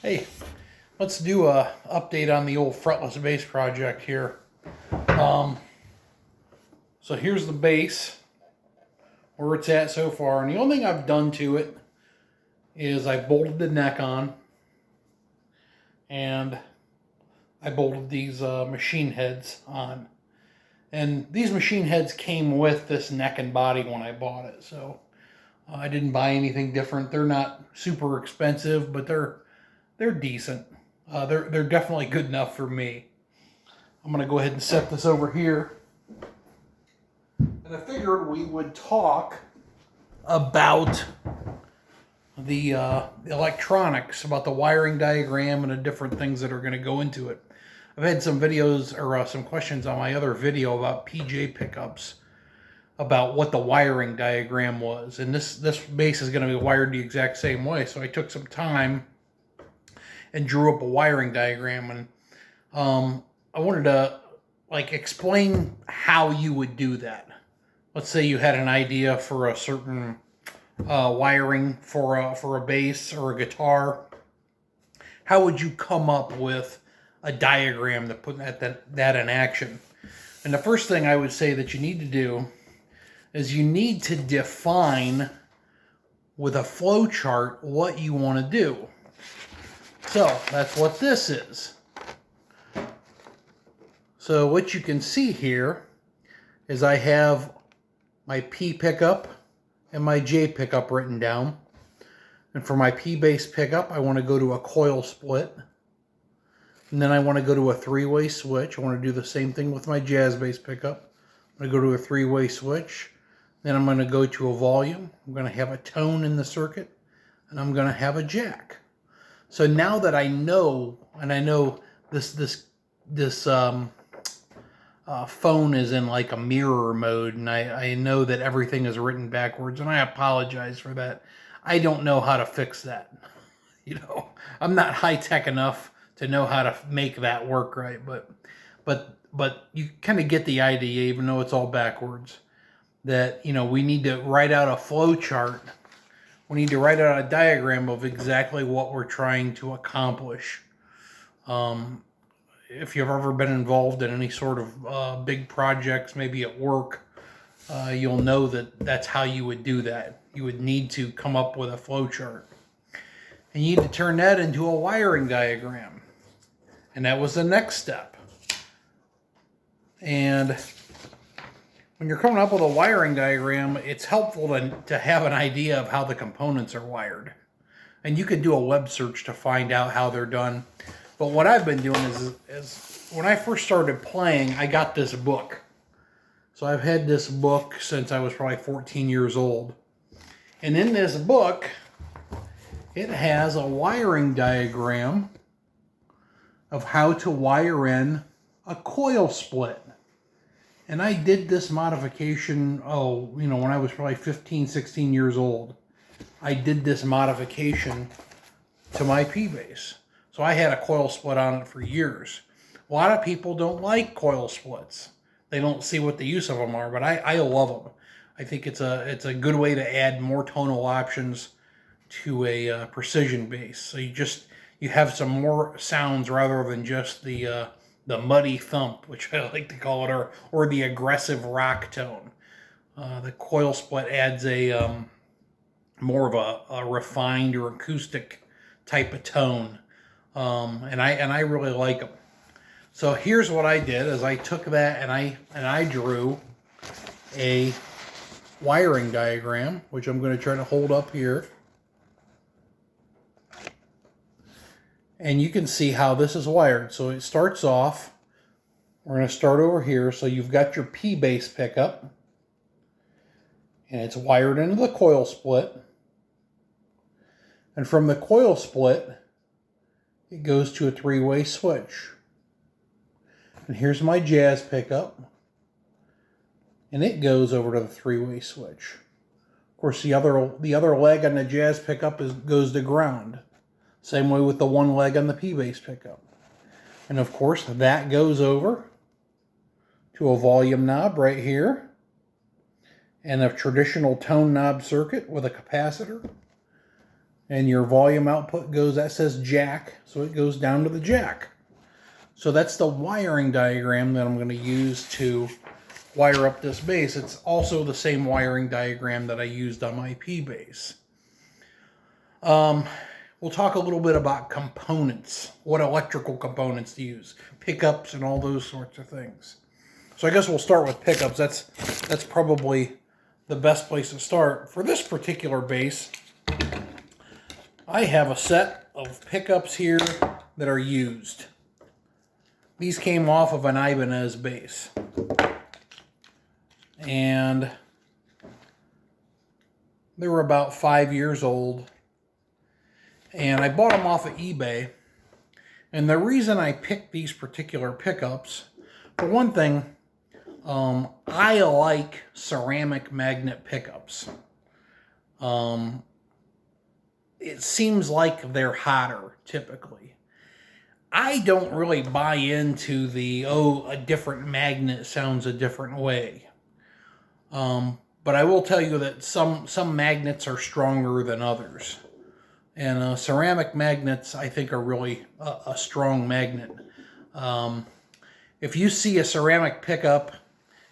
Hey, let's do a update on the old Fretless Bass project here. So here's the bass, where it's at so far, and the only thing I've done to it is I bolted the neck on, and I bolted these machine heads on. And these machine heads came with this neck and body when I bought it, so I didn't buy anything different. They're not super expensive, but they're decent. They're definitely good enough for me. I'm going to go ahead and set this over here. And I figured we would talk about the electronics, about the wiring diagram and the different things that are going to go into it. I've had some videos or some questions on my other video about PJ pickups, about what the wiring diagram was. And this bass is going to be wired the exact same way. So I took some time and drew up a wiring diagram, and I wanted to explain how you would do that. Let's say you had an idea for a certain wiring for a bass or a guitar. How would you come up with a diagram to put that in action? And the first thing I would say that you need to do is you need to define with a flow chart what you want to do. So that's what this is. So what you can see here is I have my P pickup and my J pickup written down. And for my P bass pickup, I want to go to a coil split. And then I want to go to a three-way switch. I want to do the same thing with my jazz bass pickup. I'm going to go to a three-way switch. Then I'm going to go to a volume. I'm going to have a tone in the circuit. And I'm going to have a jack. So now that I know, and I know this phone is in like a mirror mode, and I know that everything is written backwards, and I apologize for that. I don't know how to fix that. I'm not high tech enough to know how to make that work right, but you kind of get the idea, even though it's all backwards, that we need to write out a flow chart. We need to write out a diagram of exactly what we're trying to accomplish. If you've ever been involved in any sort of big projects, maybe at work, you'll know that that's how you would do that. You would need to come up with a flow chart. And you need to turn that into a wiring diagram. And that was the next step. And when you're coming up with a wiring diagram, it's helpful to have an idea of how the components are wired. And you can do a web search to find out how they're done. But what I've been doing is when I first started playing, I got this book. So I've had this book since I was probably 14 years old. And in this book, it has a wiring diagram of how to wire in a coil split. And I did this modification, when I was probably 15, 16 years old. I did this modification to my P bass. So I had a coil split on it for years. A lot of people don't like coil splits. They don't see what the use of them are, but I love them. I think it's a good way to add more tonal options to a precision bass. So you have some more sounds rather than just the muddy thump, which I like to call it, or the aggressive rock tone. The coil split adds a more of a refined or acoustic type of tone, and I really like them. So here's what I did: is I took that and I drew a wiring diagram, which I'm going to try to hold up here. And you can see how this is wired. So it starts off, we're going to start over here. So you've got your P bass pickup, and it's wired into the coil split. And from the coil split, it goes to a three-way switch. And here's my jazz pickup, and it goes over to the three-way switch. Of course, the other leg on the jazz pickup goes to ground. Same way with the one leg on the P bass pickup. And of course, that goes over to a volume knob right here, and a traditional tone knob circuit with a capacitor And your volume output goes, that says jack, so it goes down to the jack. So that's the wiring diagram that I'm going to use to wire up this bass. It's also the same wiring diagram that I used on my P bass. We'll talk a little bit about components, what electrical components to use, pickups and all those sorts of things. So I guess we'll start with pickups. That's probably the best place to start. For this particular bass, I have a set of pickups here that are used. These came off of an Ibanez bass. And they were about 5 years old. And I bought them off of eBay. And the reason I picked these particular pickups, for one thing, I like ceramic magnet pickups. It seems like they're hotter, typically. I don't really buy into the, a different magnet sounds a different way. But I will tell you that some magnets are stronger than others. And ceramic magnets, I think, are really a strong magnet. If you see a ceramic pickup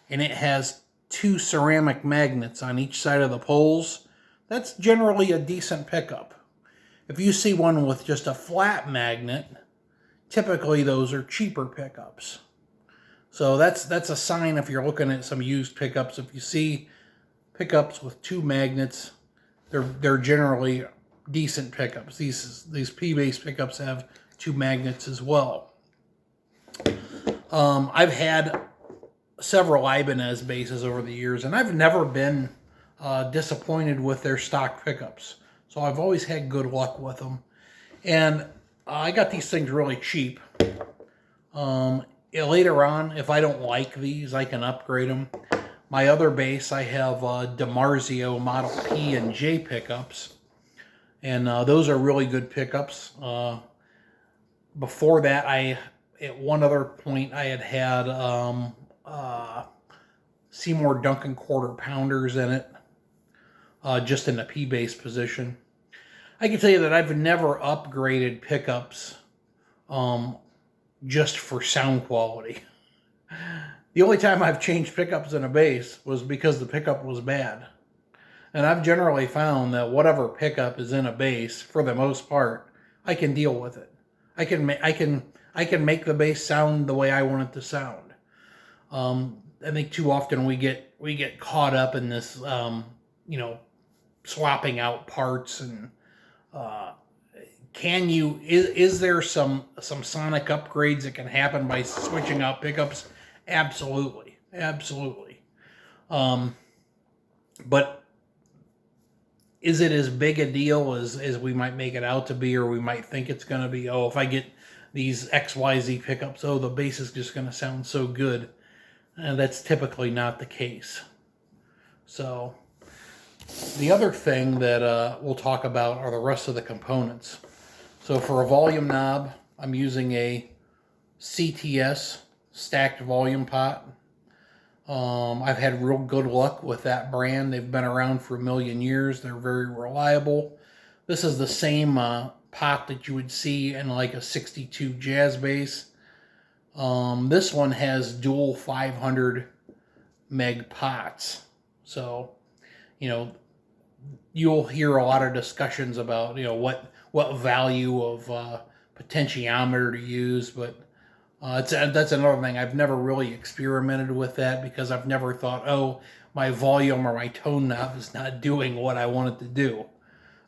and it has 2 ceramic magnets on each side of the poles, that's generally a decent pickup. If you see one with just a flat magnet, typically those are cheaper pickups. So that's a sign if you're looking at some used pickups. If you see pickups with 2 magnets, they're generally decent pickups. These P-bass pickups have 2 magnets as well. I've had several Ibanez basses over the years, and I've never been disappointed with their stock pickups. So I've always had good luck with them. And I got these things really cheap. Later on, if I don't like these, I can upgrade them. My other bass, I have DiMarzio Model P and J pickups. And those are really good pickups. Before that, at one other point, I had Seymour Duncan quarter pounders in it, just in the P-bass position. I can tell you that I've never upgraded pickups just for sound quality. The only time I've changed pickups in a bass was because the pickup was bad. And I've generally found that whatever pickup is in a bass, for the most part, I can deal with it. I can make the bass sound the way I want it to sound. I think too often we get caught up in this, swapping out parts and is there some sonic upgrades that can happen by switching out pickups? Absolutely. But is it as big a deal as we might make it out to be, or we might think it's going to be? Oh, if I get these XYZ pickups, the bass is just going to sound so good. And that's typically not the case. So the other thing that we'll talk about are the rest of the components. So for a volume knob, I'm using a Cts Stacked Volume Pot. I've had real good luck with that brand. They've been around for a million years. They're very reliable. This is the same pot that you would see in like a 62 jazz bass. This one has dual 500 meg pots. So, you'll hear a lot of discussions about, what value of potentiometer to use, but that's another thing. I've never really experimented with that because I've never thought, my volume or my tone knob is not doing what I want it to do.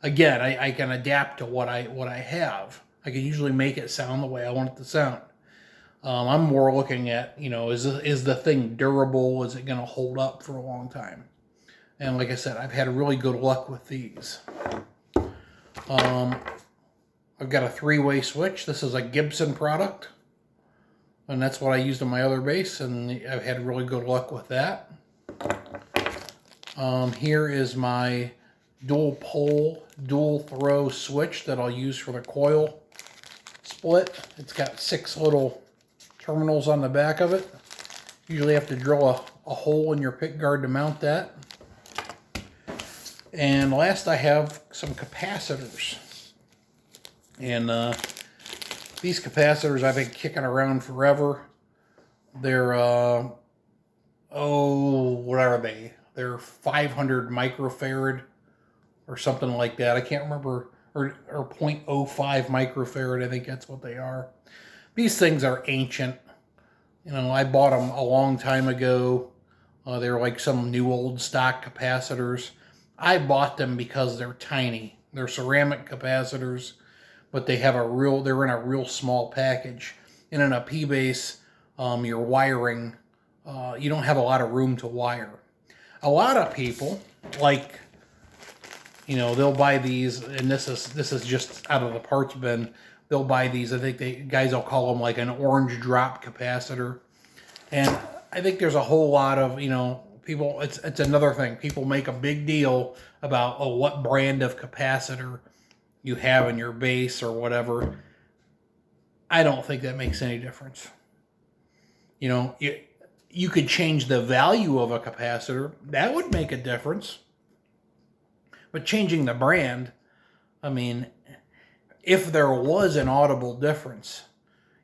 Again, I can adapt to what I have. I can usually make it sound the way I want it to sound. I'm more looking at, is the thing durable? Is it going to hold up for a long time? And like I said, I've had really good luck with these. I've got a 3-way switch. This is a Gibson product. And that's what I used on my other bass, and I've had really good luck with that. Here is my dual pole, dual throw switch that I'll use for the coil split. It's got 6 little terminals on the back of it. Usually have to drill a hole in your pick guard to mount that. And last I have some capacitors. And these capacitors I've been kicking around forever. They're, what are they? They're 500 microfarad or something like that. I can't remember, or 0.05 microfarad, I think that's what they are. These things are ancient. You know, I bought them a long time ago. They're like some new old stock capacitors. I bought them because they're tiny. They're ceramic capacitors, but they're in a real small package. And in a P-base, your wiring, you don't have a lot of room to wire. A lot of people, like, you know, they'll buy these, and this is just out of the parts bin. They'll buy these. I think guys will call them like an orange drop capacitor. And I think there's a whole lot of, you know, people, it's another thing. People make a big deal about, oh, what brand of capacitor you have in your base or whatever. I don't think that makes any difference. You know, you could change the value of a capacitor. That would make a difference. But changing the brand, I mean, if there was an audible difference,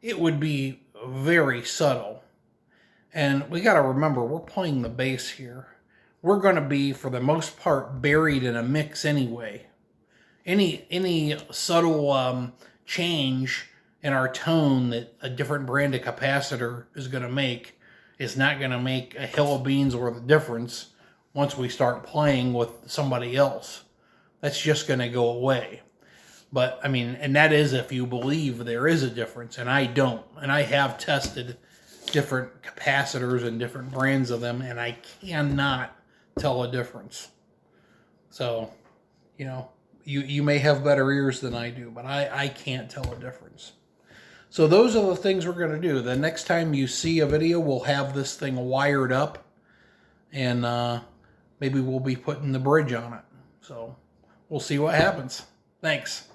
it would be very subtle. And we got to remember, we're playing the bass here. We're going to be, for the most part, buried in a mix anyway. Any subtle change in our tone that a different brand of capacitor is going to make is not going to make a hill of beans worth of difference once we start playing with somebody else. That's just going to go away. But, I mean, and that is if you believe there is a difference, and I don't. And I have tested different capacitors and different brands of them, and I cannot tell a difference. So, you know, you may have better ears than I do, but I can't tell a difference. So those are the things we're going to do. The next time you see a video, we'll have this thing wired up, and maybe we'll be putting the bridge on it. So we'll see what happens. Thanks.